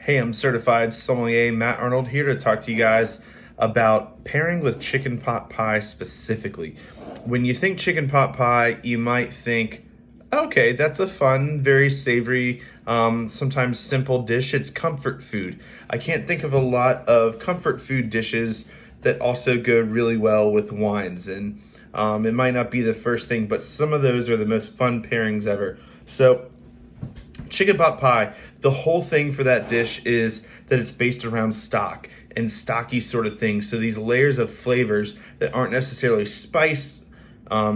Hey, I'm certified sommelier Matt Arnold here to talk to you guys about pairing with chicken pot pie specifically. When you think chicken pot pie, you might think, okay, that's a fun, very savory, sometimes simple dish. It's comfort food. I can't think of a lot of comfort food dishes that also go really well with wines. And it might not be the first thing, but some of those are the most fun pairings ever. So, chicken pot pie, the whole thing for that dish is that it's based around stock and stocky sort of things. So these layers of flavors that aren't necessarily spice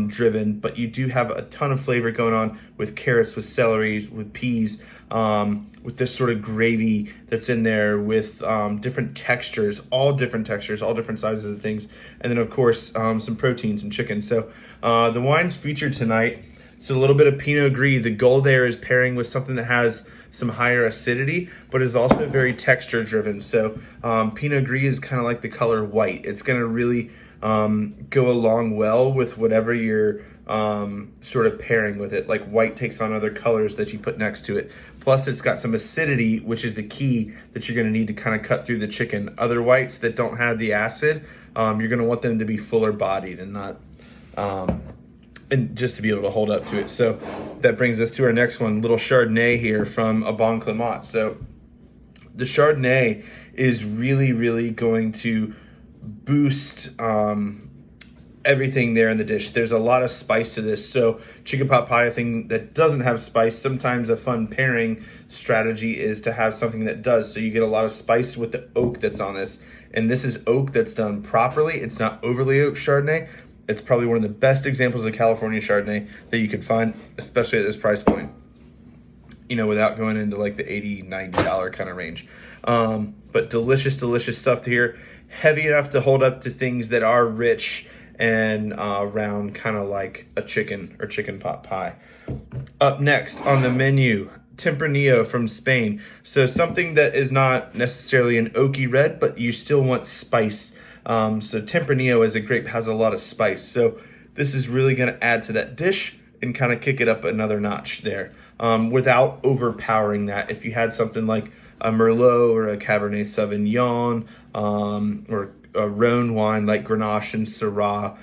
driven, but you do have a ton of flavor going on with carrots, with celery, with peas, with this sort of gravy that's in there with different textures, all different sizes of things. And then of course, some protein, some chicken. So the wines featured tonight, so a little bit of Pinot Gris. The goal there is pairing with something that has some higher acidity, but is also very texture driven. So Pinot Gris is kind of like the color white. It's going to really go along well with whatever you're sort of pairing with it. Like white takes on other colors that you put next to it. Plus it's got some acidity, which is the key that you're going to need to kind of cut through the chicken. Other whites that don't have the acid, you're going to want them to be fuller bodied and not and just to be able to hold up to it. So that brings us to our next one, little Chardonnay here from a Bon Clément. So the Chardonnay is really, really going to boost everything there in the dish. There's a lot of spice to this. So chicken pot pie, a thing that doesn't have spice, sometimes a fun pairing strategy is to have something that does. So you get a lot of spice with the oak that's on this. And this is oak that's done properly. It's not overly oak Chardonnay. It's probably one of the best examples of California Chardonnay that you could find, especially at this price point, you know, without going into like the $80, $90 kind of range. But delicious, delicious stuff here. Heavy enough to hold up to things that are rich and round, kind of like a chicken or chicken pot pie. Up next on the menu, Tempranillo from Spain. So something that is not necessarily an oaky red, but you still want spice. So Tempranillo as a grape has a lot of spice. So this is really going to add to that dish and kind of kick it up another notch there without overpowering that. If you had something like a Merlot or a Cabernet Sauvignon or a Rhone wine like Grenache and Syrah,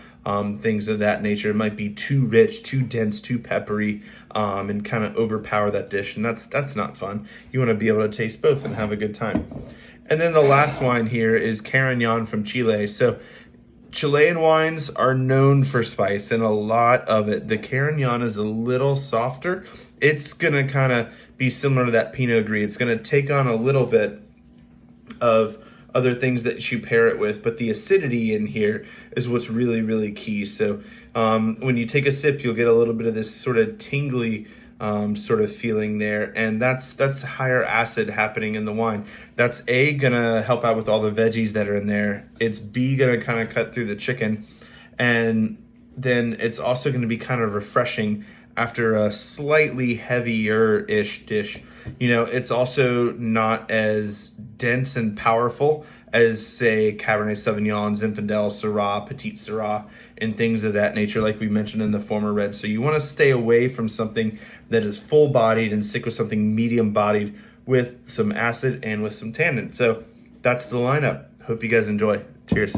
things of that nature, it might be too rich, too dense, too peppery, and kind of overpower that dish. And that's not fun. You want to be able to taste both and have a good time. And then the last wine here is Carignan from Chile. So Chilean wines are known for spice and a lot of it. The Carignan is a little softer. It's going to kind of be similar to that Pinot Gris. It's going to take on a little bit of other things that you pair it with, but the acidity in here is what's really, really key. So when you take a sip, you'll get a little bit of this sort of tingly sort of feeling there, and that's higher acid happening in the wine. That's A, gonna help out with all the veggies that are in there. It's B, gonna kind of cut through the chicken, and then it's also gonna be kind of refreshing after a slightly heavier-ish dish. You know, it's also not as dense and powerful as, say, Cabernet Sauvignon, Zinfandel, Syrah, Petit Syrah, and things of that nature, like we mentioned in the former red. So you want to stay away from something that is full-bodied and stick with something medium-bodied with some acid and with some tannin. So that's the lineup. Hope you guys enjoy. Cheers.